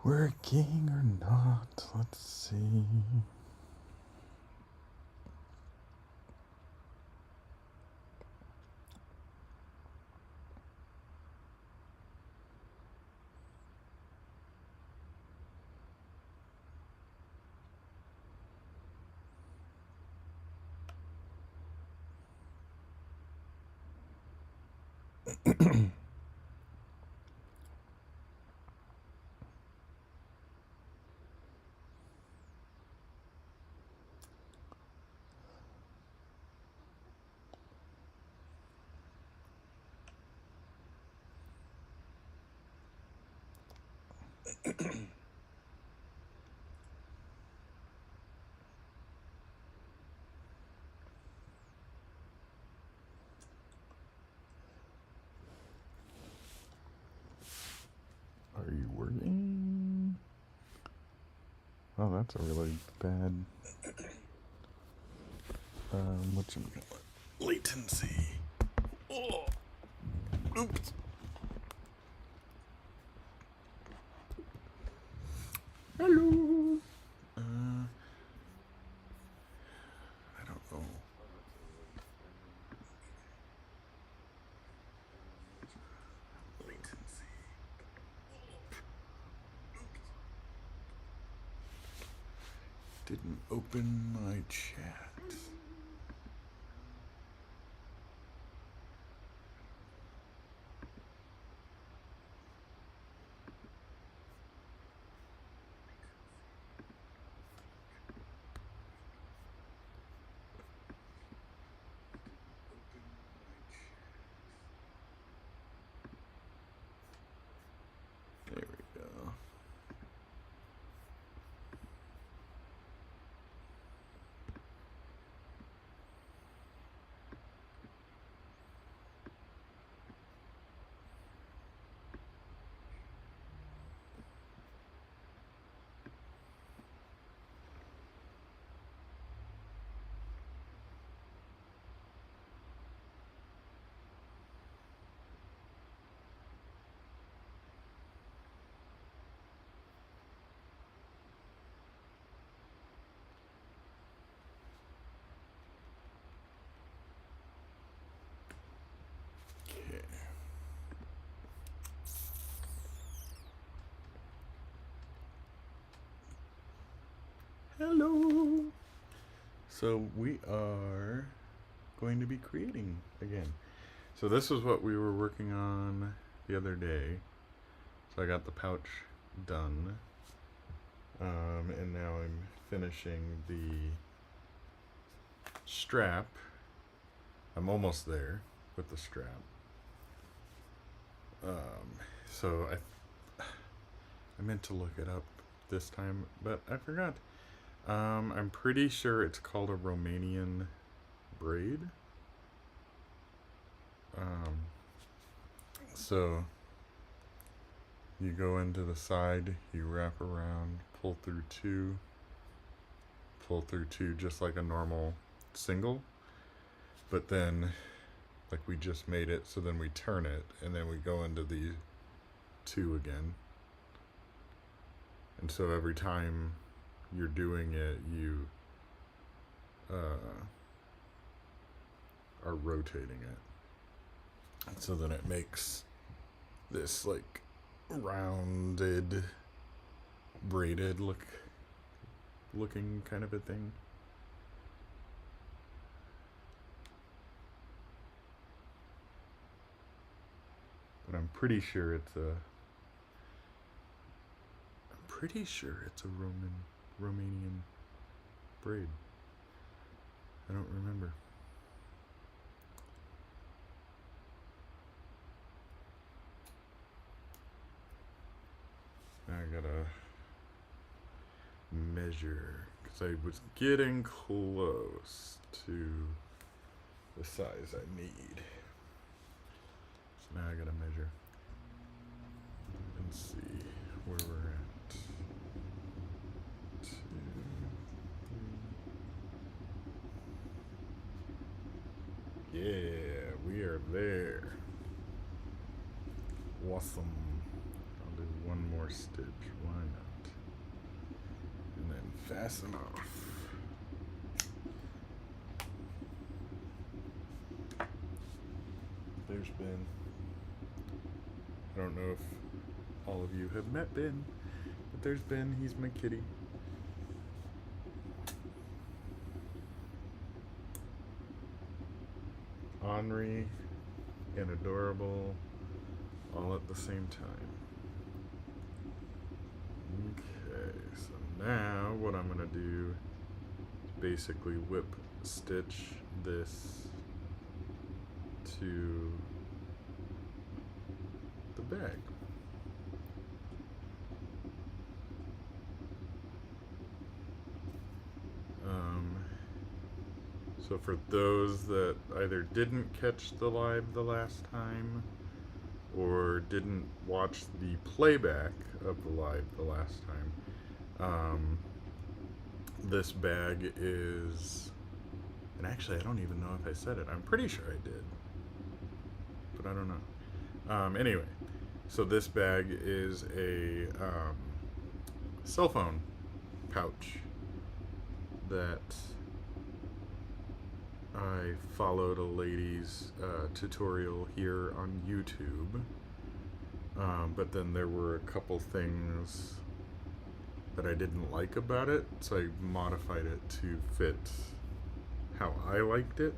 working or not? Let's see. Are you working? Oh, that's a really bad latency. Oh, oops. Hello. I don't know. Latency. Didn't open my chat. There we go. Okay. Hello. So we are going to be creating again. So this is what we were working on the other day. So I got the pouch done. And now I'm finishing the strap. I'm almost there with the strap. So I meant to look it up this time, but I forgot. I'm pretty sure it's called a Romanian braid. So you go into the side, you wrap around, pull through two, just like a normal single. But then, like we just made it, so then we turn it, and then we go into the two again. And so every time you're doing it, you are rotating it. And so then it makes this like rounded, braided looking kind of a thing. But I'm pretty sure it's a Romanian braid. I don't remember. I gotta measure because I was getting close to the size I need. So now I gotta measure and see where we're at. 2, 3. Yeah, we are there. Awesome. I'll do one more stitch, why not? And then fasten off. There's Ben. I don't know if all of you have met Ben, but there's Ben, he's my kitty. Ornery and adorable all at the same time. Okay, so now what I'm gonna do is basically whip stitch this to the bag. So for those that either didn't catch the live the last time or didn't watch the playback of the live the last time, this bag is, and actually I don't even know if I said it. I'm pretty sure I did, but I don't know. Anyway, so this bag is a cell phone pouch that I followed a lady's tutorial here on YouTube, but then there were a couple things that I didn't like about it, so I modified it to fit how I liked it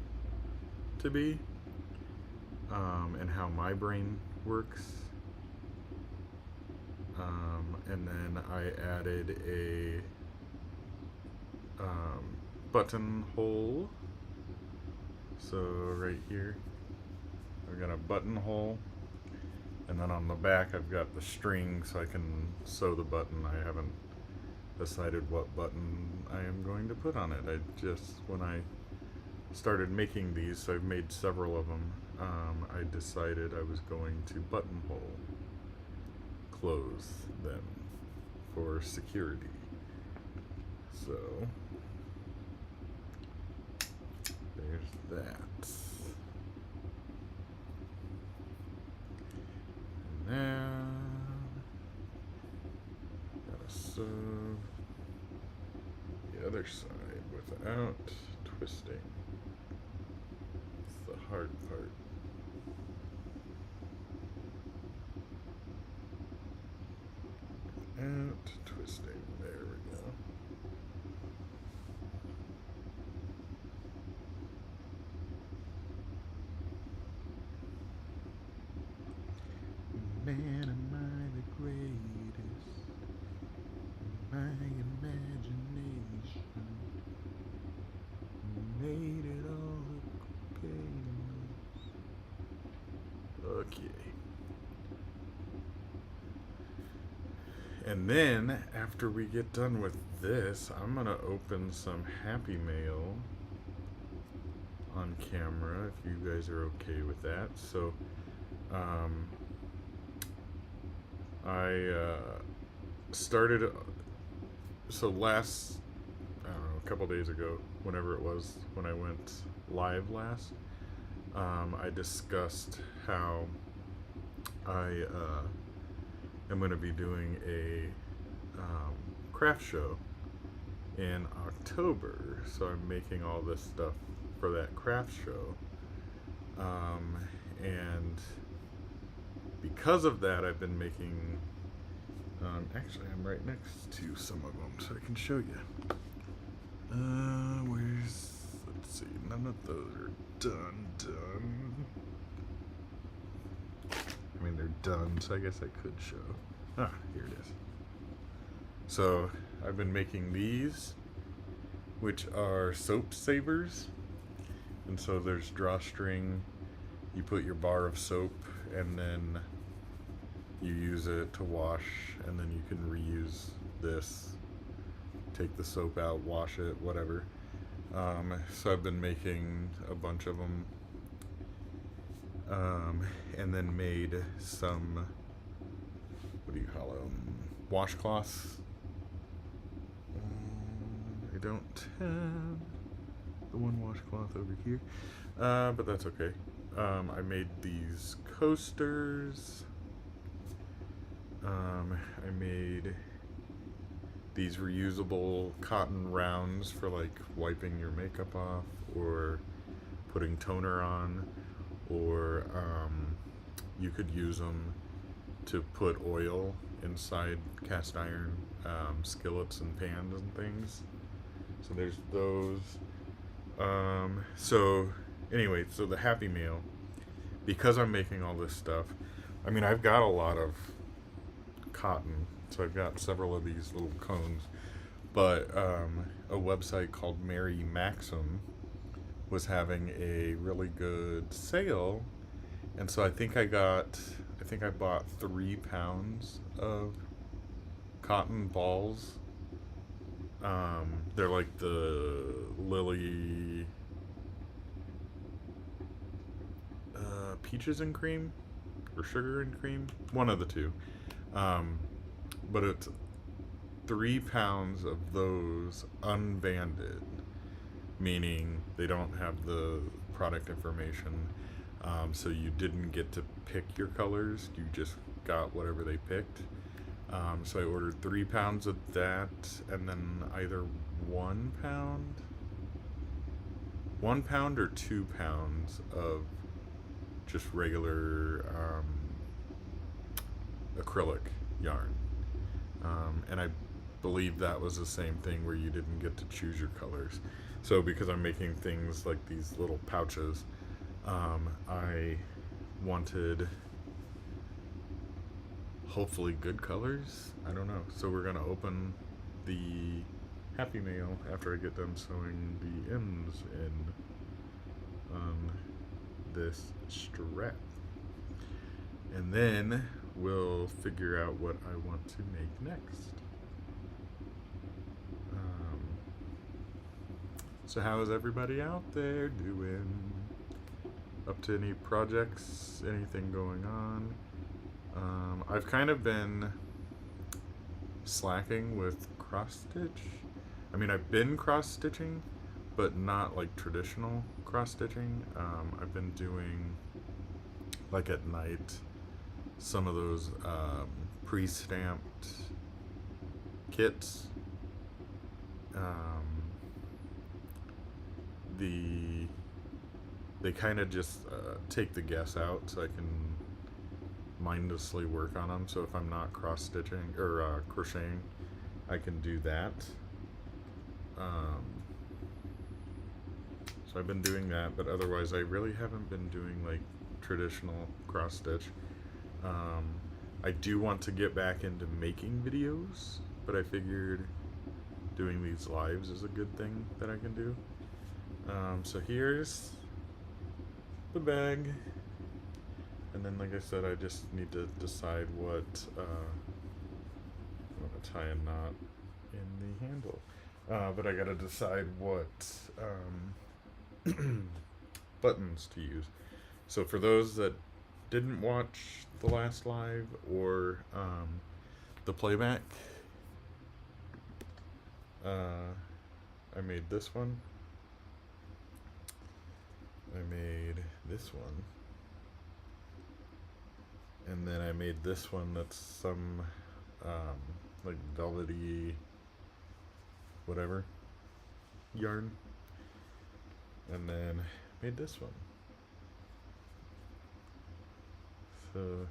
to be, and how my brain works. And then I added a buttonhole. So right here, I've got a buttonhole, and then on the back I've got the string so I can sew the button. I haven't decided what button I am going to put on it. When I started making these, so I've made several of them, I decided I was going to buttonhole close them for security. So there's that. And now gotta sew the other side without twisting. It's the hard part. Without twisting. There we go. Man, am I the greatest? My imagination made it all look painless. Okay. And then, after we get done with this, I'm gonna open some Happy Mail on camera, if you guys are okay with that. So, I started, so last, I don't know, a couple days ago, whenever it was, when I went live last, I discussed how I am going to be doing a craft show in October. So I'm making all this stuff for that craft show. And because of that, I've been making, actually I'm right next to some of them so I can show you. Let's see, none of those are done. I mean, they're done, so I guess I could show. Here it is. So I've been making these, which are soap savers. And so there's drawstring, you put your bar of soap, and then you use it to wash, and then you can reuse this, take the soap out, wash it, whatever. So I've been making a bunch of them, and then made some, what do you call them, washcloths. I don't have the one washcloth over here, but that's okay. I made these coasters. I made these reusable cotton rounds for like wiping your makeup off or putting toner on, or you could use them to put oil inside cast iron skillets and pans and things. So there's those. So anyway, so the Happy Meal, because I'm making all this stuff, I mean, I've got a lot of cotton, so I've got several of these little cones, but a website called Mary Maxim was having a really good sale, and so I think I bought 3 pounds of cotton balls. They're like the Lily peaches and cream or sugar and cream, one of the two. But it's 3 pounds of those unbanded, meaning they don't have the product information. So you didn't get to pick your colors, you just got whatever they picked. So I ordered 3 pounds of that, and then either 1 pound or 2 pounds of just regular acrylic yarn. And I believe that was the same thing where you didn't get to choose your colors. So because I'm making things like these little pouches, I wanted hopefully good colors. I don't know. So we're gonna open the Happy Meal after I get done sewing the ends in on this strap. And then we'll figure out what I want to make next. So how is everybody out there doing? Up to any projects? Anything going on? I've kind of been slacking with cross stitch. I mean, I've been cross stitching, but not like traditional cross stitching. I've been doing, like at night, some of those pre-stamped kits. They kind of just take the guess out, so I can mindlessly work on them. So if I'm not cross stitching or crocheting, I can do that. So I've been doing that, but otherwise I really haven't been doing like traditional cross stitch. I do want to get back into making videos, but I figured doing these lives is a good thing that I can do. So here's the bag, and then like I said, I just need to decide what I'm gonna tie a knot in the handle, but I gotta decide what buttons to use. So for those that didn't watch the last live or the playback, I made this one. I made this one. And then I made this one that's some like velvety whatever yarn. And then made this one. So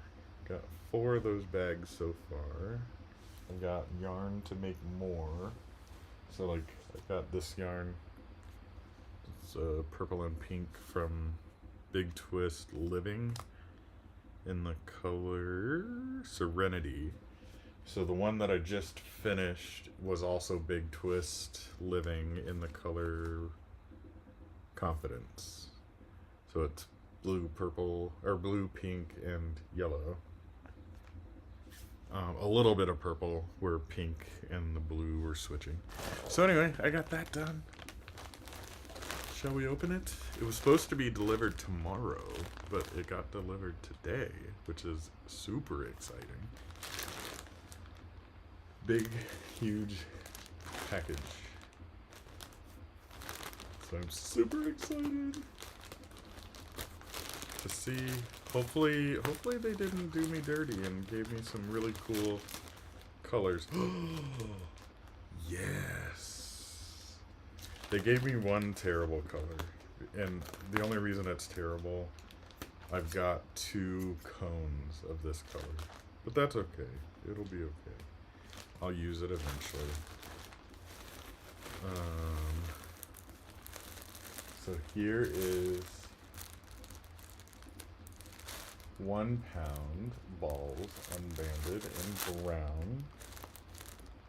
got 4 of those bags so far. I got yarn to make more. So like I got this yarn. It's purple and pink from Big Twist Living in the color Serenity. So the one that I just finished was also Big Twist Living in the color Confidence. So it's blue, purple, or blue, pink, and yellow. A little bit of purple where pink and the blue were switching. So anyway, I got that done. Shall we open it? It was supposed to be delivered tomorrow, but it got delivered today, which is super exciting. Big, huge package. So I'm super excited to see Hopefully they didn't do me dirty and gave me some really cool colors. Yes. They gave me one terrible color, and the only reason it's terrible, I've got 2 cones of this color. But that's okay. It'll be okay. I'll use it eventually. So here is 1 pound balls unbanded in brown.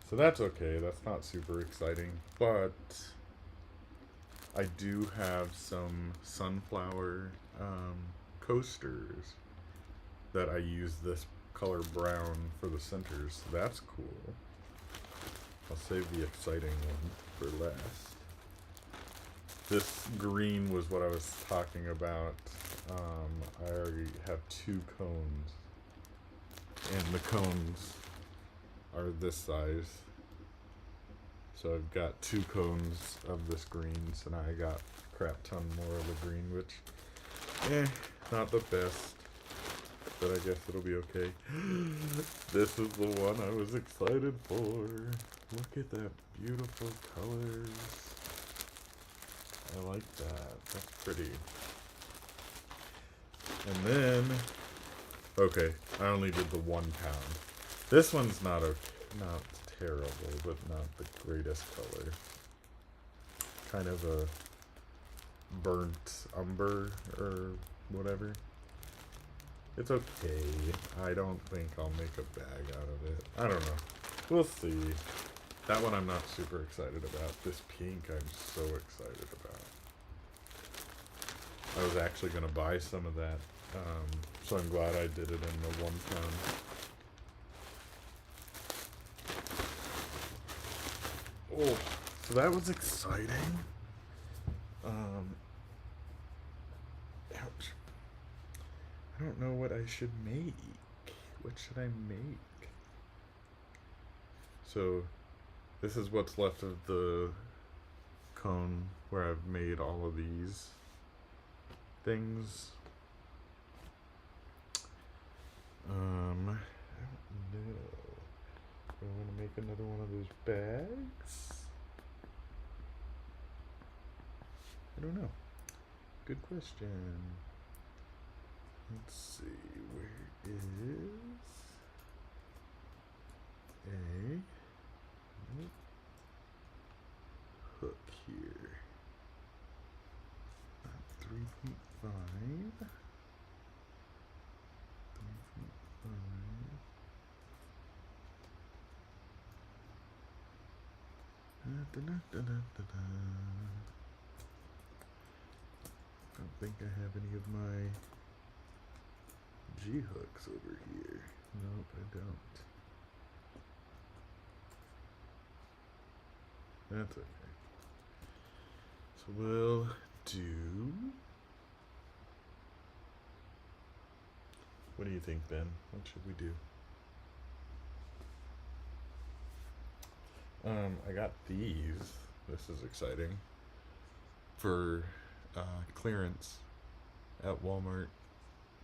So that's okay. That's not super exciting, but I do have some sunflower coasters that I use this color brown for the centers. So that's cool. I'll save the exciting one for last. This green was what I was talking about. I already have 2 cones, and the cones are this size. So I've got 2 cones of this green, so now I got a crap ton more of the green, which, not the best, but I guess it'll be okay. This is the one I was excited for. Look at that beautiful colors. I like that. That's pretty. And then, okay, I only did the 1 pound. This one's not terrible, but not the greatest color. Kind of a burnt umber or whatever. It's okay. I don't think I'll make a bag out of it. I don't know. We'll see. That one I'm not super excited about. This pink I'm so excited about. I was actually going to buy some of that, so I'm glad I did it in the 1 pound. Oh, so that was exciting. Ouch. I don't know what I should make. What should I make? So, this is what's left of the cone where I've made all of these things. I don't know. Do I want to make another one of those bags? I don't know. Good question. Let's see, where is a hook here? 3.5. 3.5. Don't think I have any of my G hooks over here. Nope, I don't. That's okay. So we'll do. What do you think, Ben? What should we do? I got these. This is exciting. For clearance at Walmart.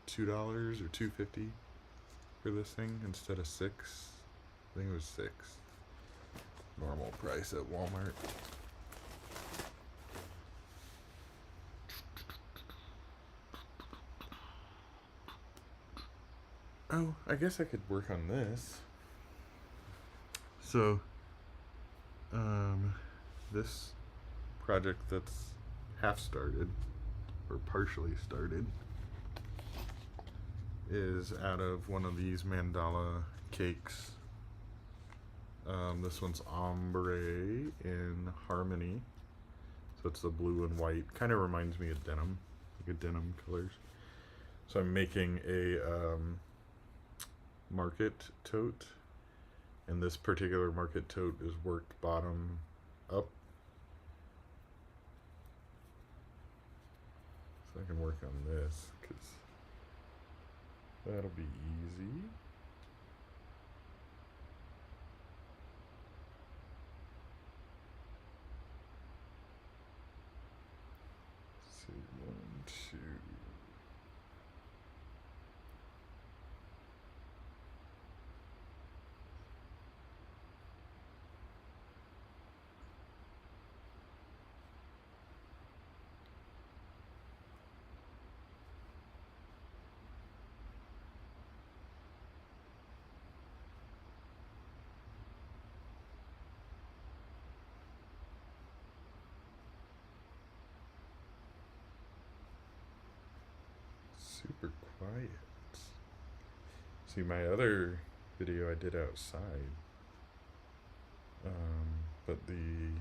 $2 or $2.50 for this thing instead of $6. I think it was $6. Normal price at Walmart. Oh, I guess I could work on this. So, this project that's half started, or partially started, is out of one of these mandala cakes. This one's ombre in harmony. So it's the blue and white. Kind of reminds me of denim, like a denim colors. So I'm making a market tote. And this particular market tote is worked bottom up. So I can work on this, because that'll be easy. Let's see, 1, 2. quiet. See, my other video I did outside, but the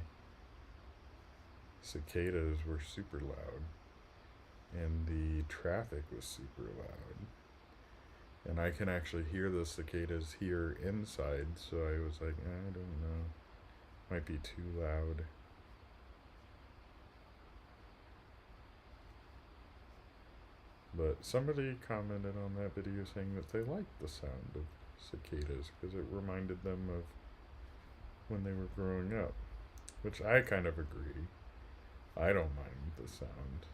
cicadas were super loud, and the traffic was super loud. And I can actually hear the cicadas here inside, so I was like, I don't know. Might be too loud. But somebody commented on that video saying that they liked the sound of cicadas because it reminded them of when they were growing up, which I kind of agree. I don't mind the sound.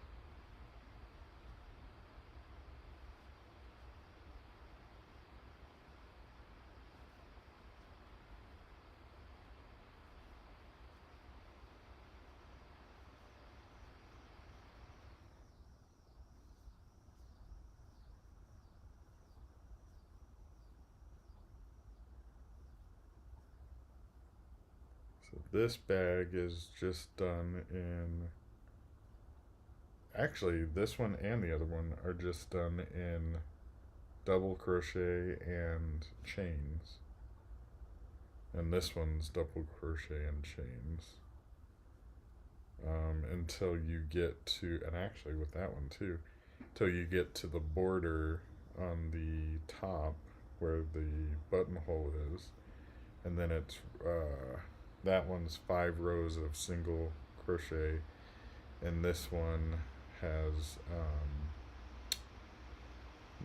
So this bag is just done in. Actually, this one and the other one are just done in double crochet and chains. And this one's double crochet and chains. Until you get to, and actually with that one too, till you get to the border on the top where the buttonhole is, and then it's that one's 5 rows of single crochet, and this one has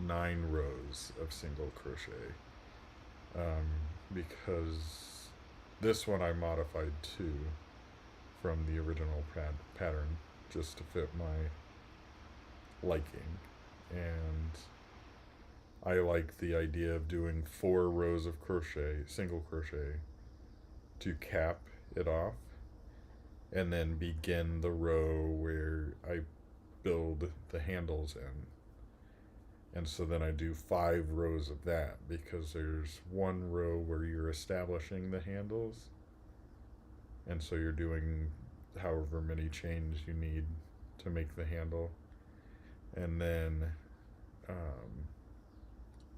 9 rows of single crochet, because this one I modified too from the original pattern just to fit my liking, and I like the idea of doing 4 rows of crochet, single crochet, to cap it off, and then begin the row where I build the handles in. And so then I do 5 rows of that, because there's 1 row where you're establishing the handles, and so you're doing however many chains you need to make the handle, and then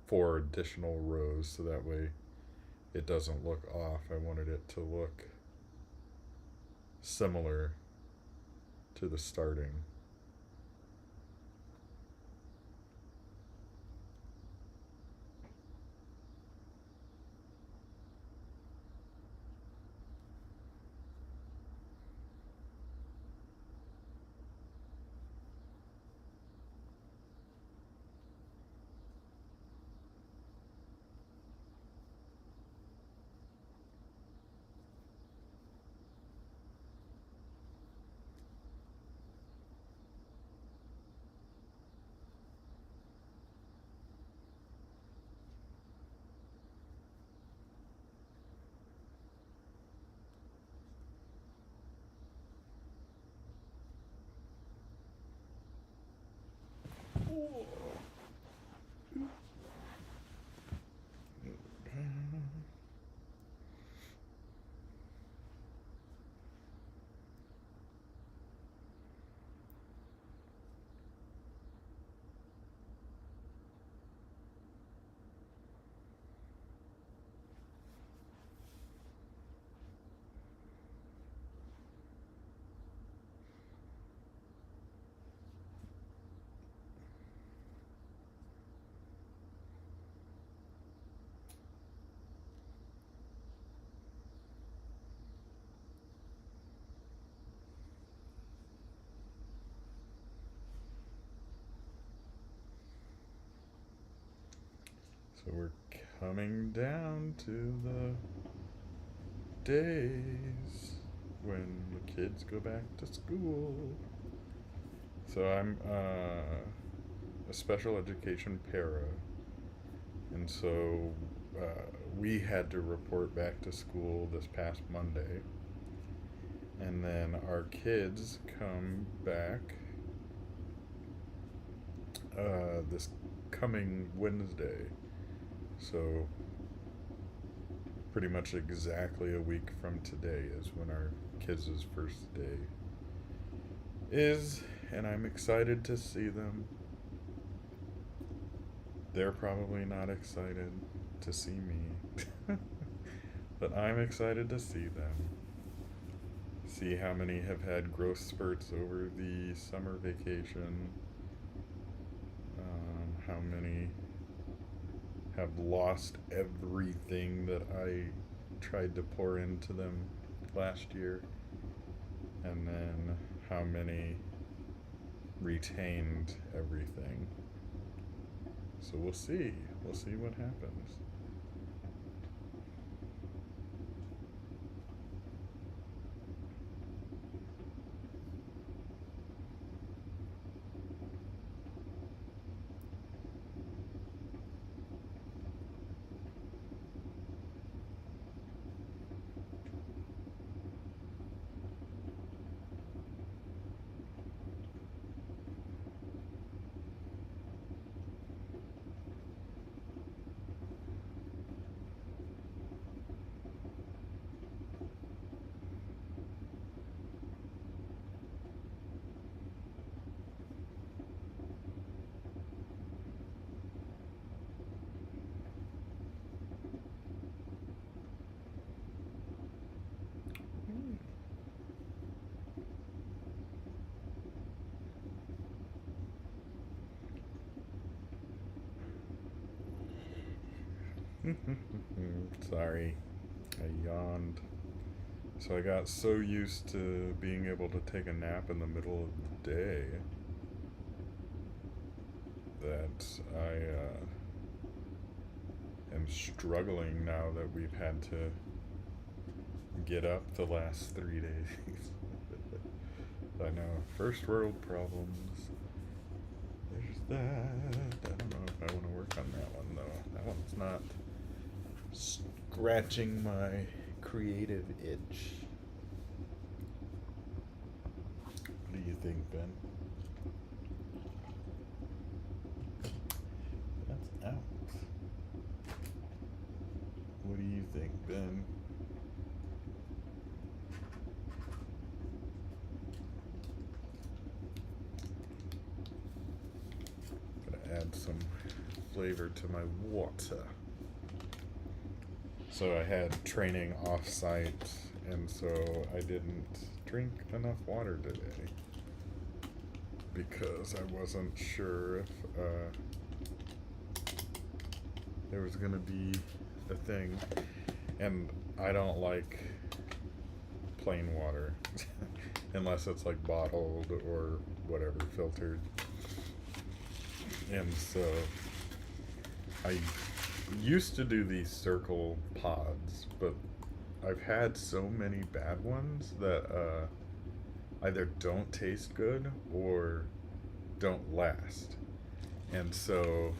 4 additional rows, so that way it doesn't look off. I wanted it to look similar to the starting. So we're coming down to the days when the kids go back to school. So I'm a special education para, and so we had to report back to school this past Monday, and then our kids come back this coming Wednesday. So pretty much exactly a week from today is when our kids' first day is, and I'm excited to see them. They're probably not excited to see me, but I'm excited to see them. See how many have had growth spurts over the summer vacation. How many have lost everything that I tried to pour into them last year, and then how many retained everything. So we'll see. We'll see what happens. Sorry, I yawned. So I got so used to being able to take a nap in the middle of the day that I am struggling now that we've had to get up the last 3 days. I know, first world problems. There's that. I don't know if I want to work on that one though. That one's not scratching my creative itch. What do you think, Ben? That's out. What do you think, Ben? Gotta add some flavor to my water. So I had training off-site, and so I didn't drink enough water today because I wasn't sure if there was gonna be a thing, and I don't like plain water unless it's like bottled or whatever, filtered. And so I used to do these circle pods, but I've had so many bad ones that either don't taste good or don't last. And so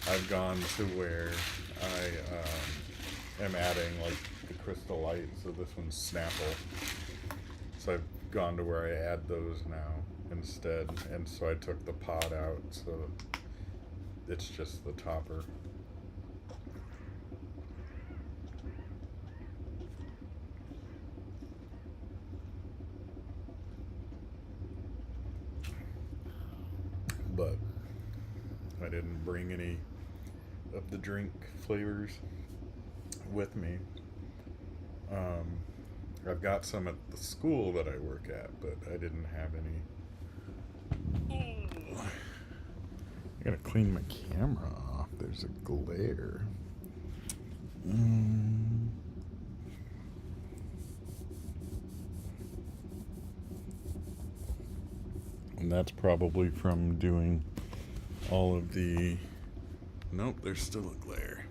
I've gone to where I am adding like the Crystal Light, so this one's Snapple. So I've gone to where I add those now instead, and so I took the pod out, so it's just the topper. But I didn't bring any of the drink flavors with me. I've got some at the school that I work at, but I didn't have any. I gotta clean my camera off. There's a glare. And that's probably from doing all of the... Nope, there's still a glare.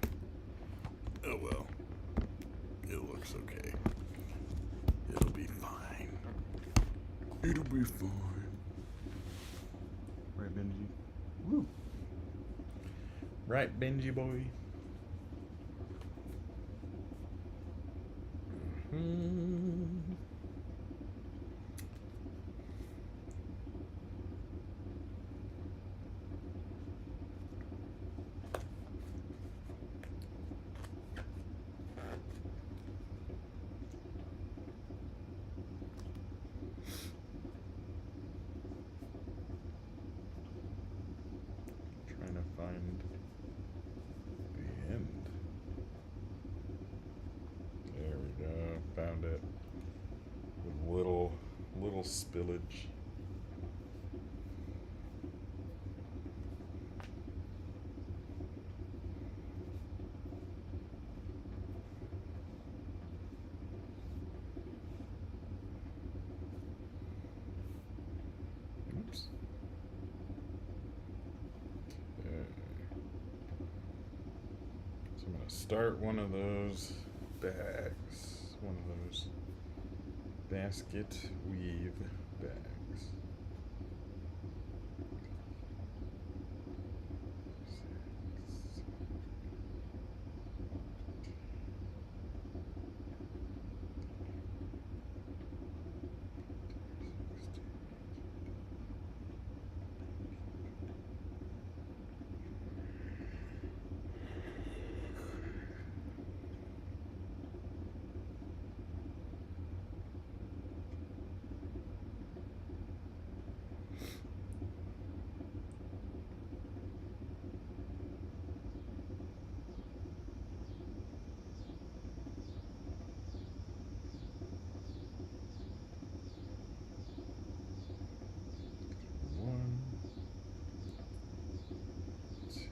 Oh well. It looks okay. It'll be fine. It'll be fine. Right, Benji? Woo! Right, Benji boy? Trying to find find the end. There we go. Found it. With little spillage. Oops. Okay. So I'm going to start one of those bags, one of those basket weave bags. One, two,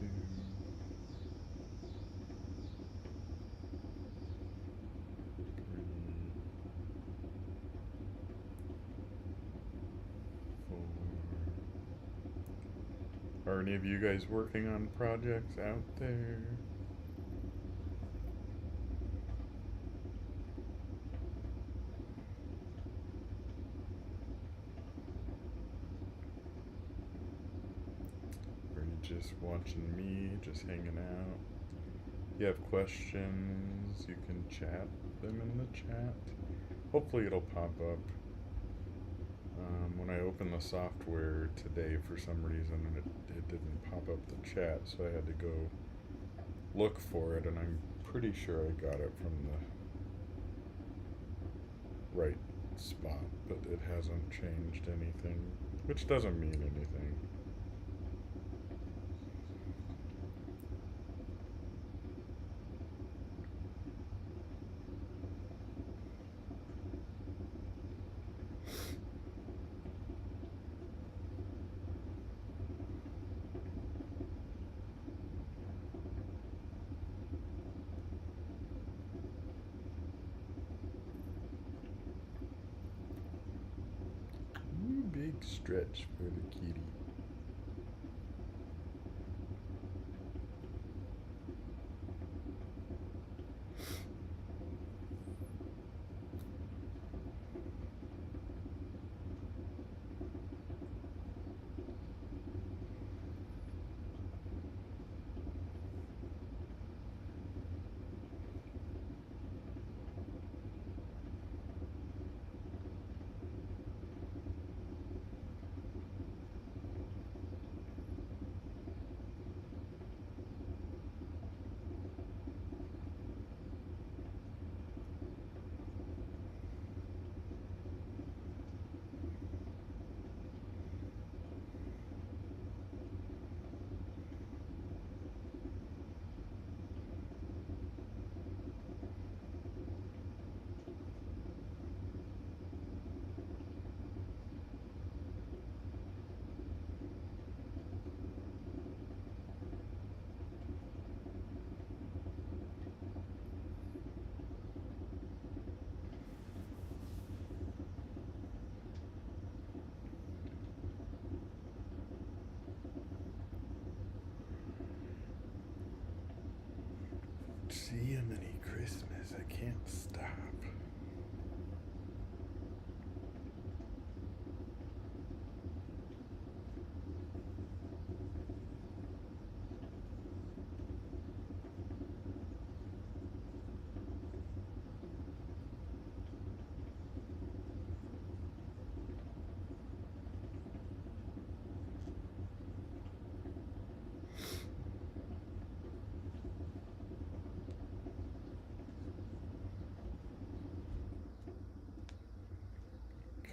4. Are any of you guys working on projects out there? Or are you just watching me, just hanging out? If you have questions, you can chat them in the chat. Hopefully it'll pop up. When I opened the software today, for some reason, it didn't pop up the chat, so I had to go look for it, and I'm pretty sure I got it from the right spot, but it hasn't changed anything, which doesn't mean anything. Big stretch for the kitty. See him any Christmas, I can't stop.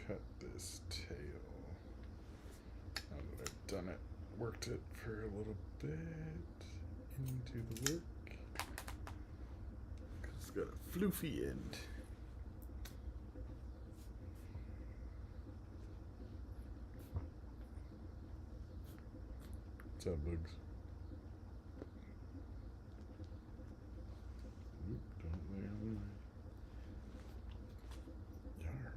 Cut this tail. Now that I've done it, worked it for a little bit. do the work. It's got a floofy end. What's up, Bugs? Oop, don't lay on my yar.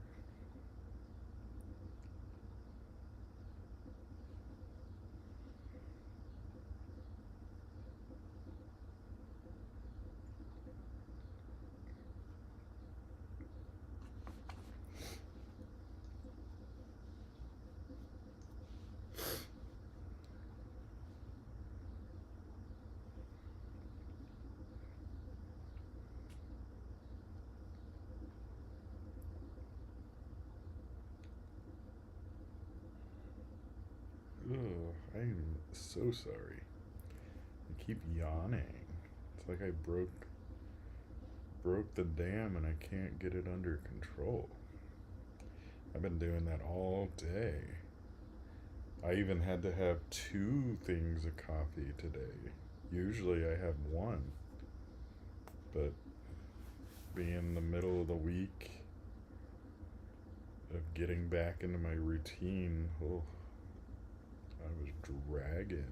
Ugh, I am so sorry. I keep yawning. It's like I broke the dam and I can't get it under control. I've been doing that all day. I even had to have 2 things of coffee today. Usually I have 1. But being the middle of the week of getting back into my routine, oh, I was dragging.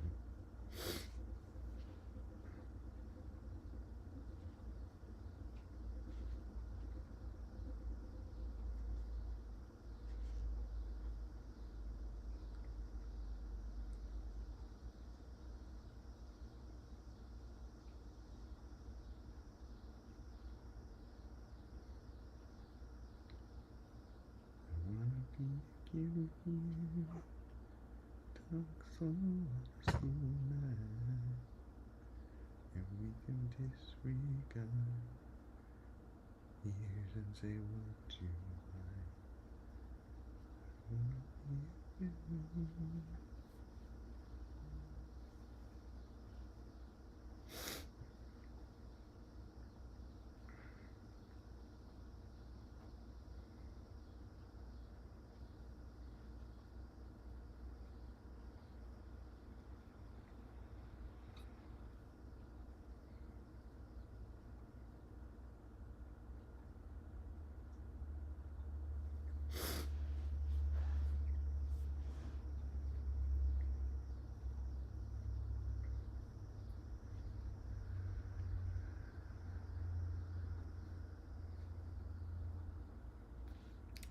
I wanna be you, talk so much so nice, and we can disregard years and say what you like. I wanna be you.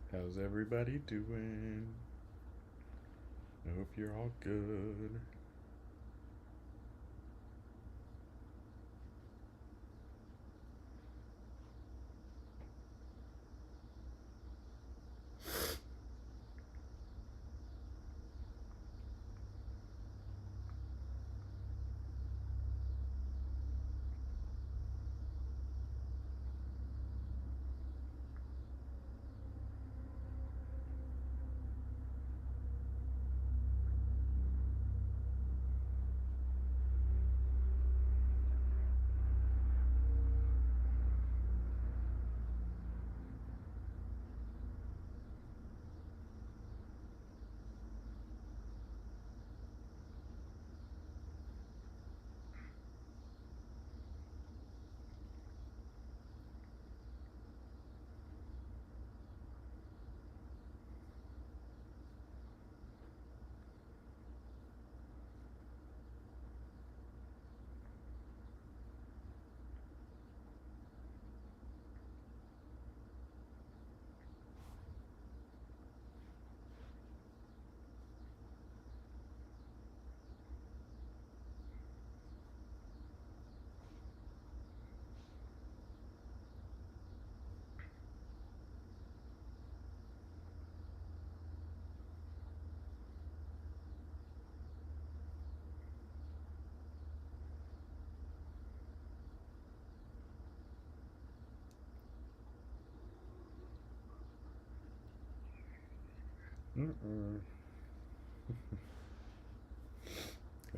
How's everybody doing? I hope you're all good.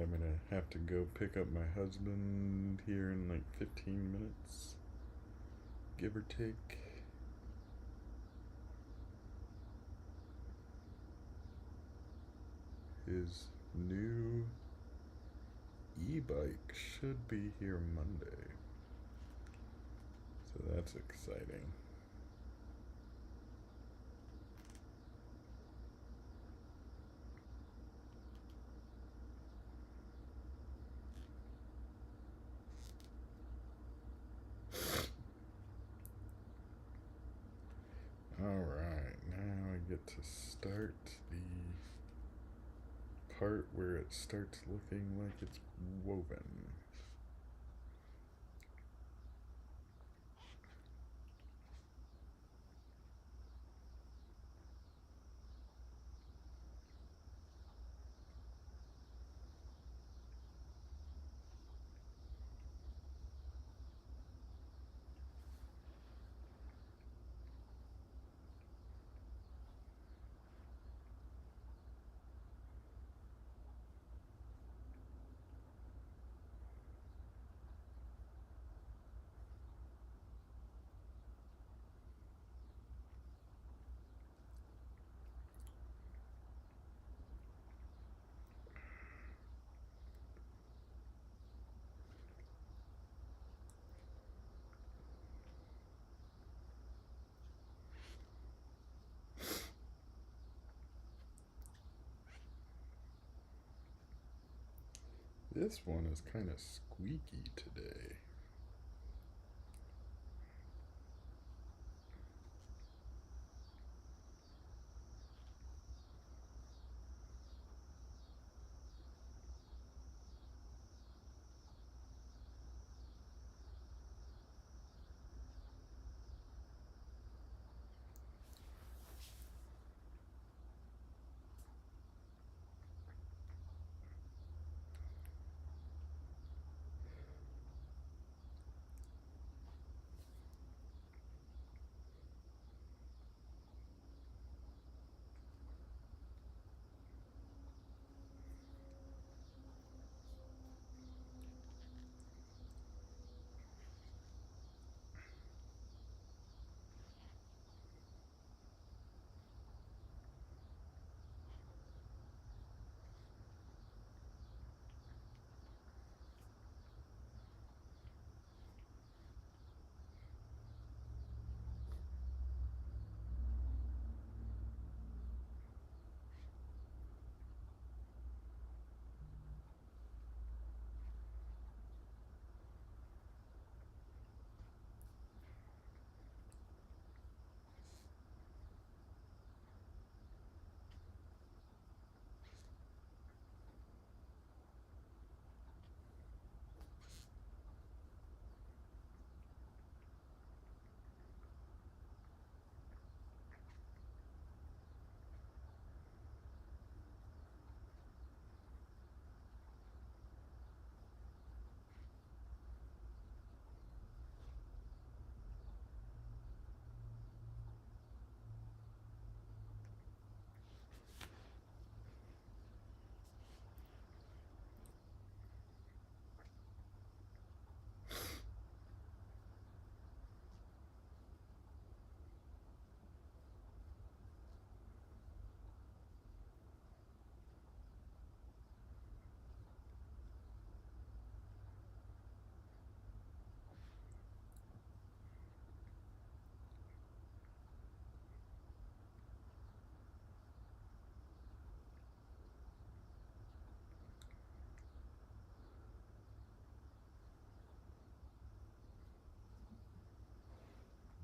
I'm gonna have to go pick up my husband here in like 15 minutes, give or take. His new e-bike should be here Monday. So that's exciting. Alright, now I get to start the part where it starts looking like it's woven. This one is kind of squeaky today.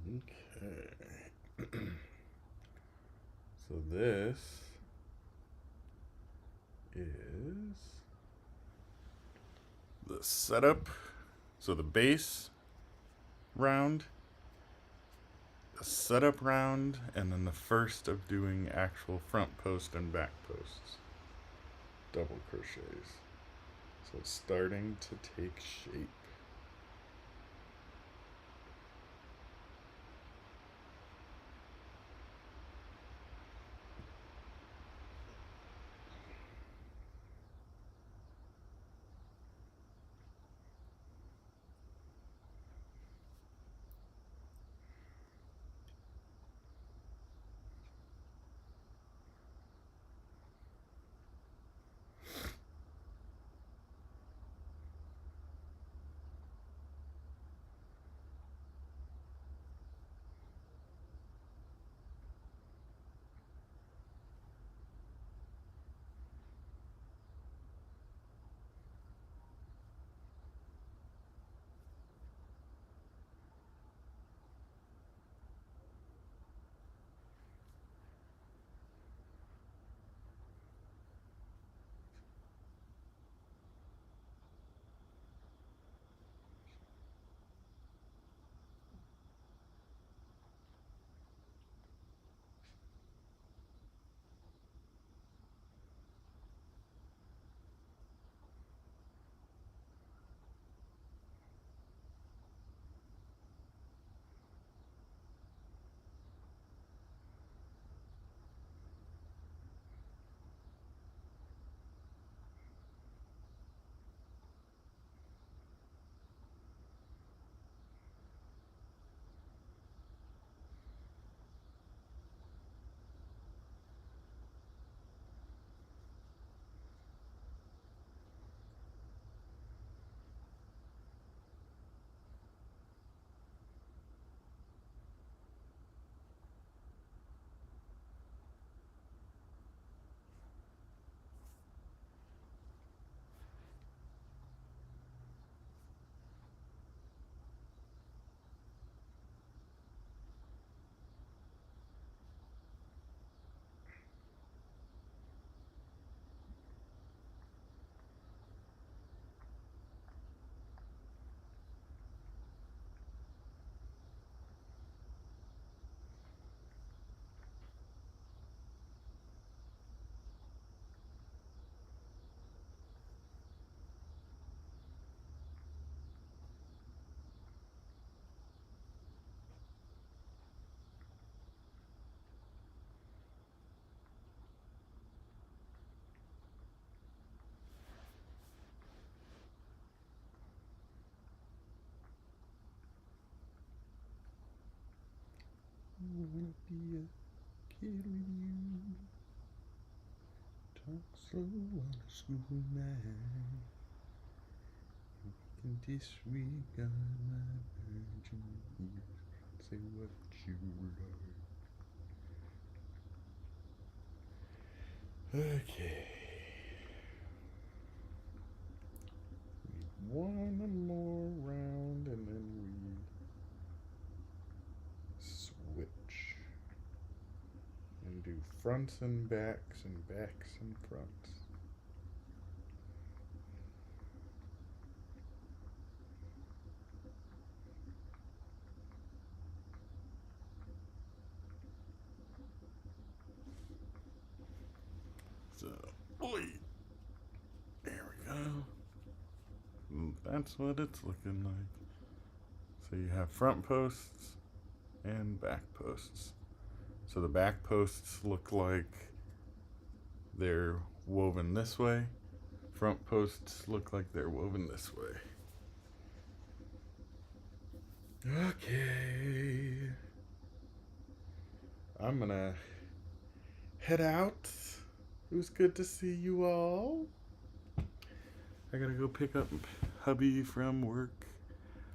Okay. So this is the setup. So the base round, the setup round, and then the first of doing actual front post and back posts. Double crochets. So it's starting to take shape. wanna be a kid with you. Talk slow on a school night. You can disregard my virgin years. Say what you like. Okay. One more round and then we switch and do fronts and backs and fronts. So, oi, there we go. And that's what it's looking like. So you have front posts and back posts. So the back posts look like they're woven this way. Front posts look like they're woven this way. Okay. I'm gonna head out. It was good to see you all. I gotta go pick up hubby from work.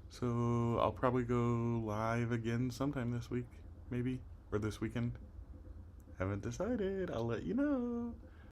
So I'll probably go live again sometime this week, maybe, or this weekend. Haven't decided. I'll let you know.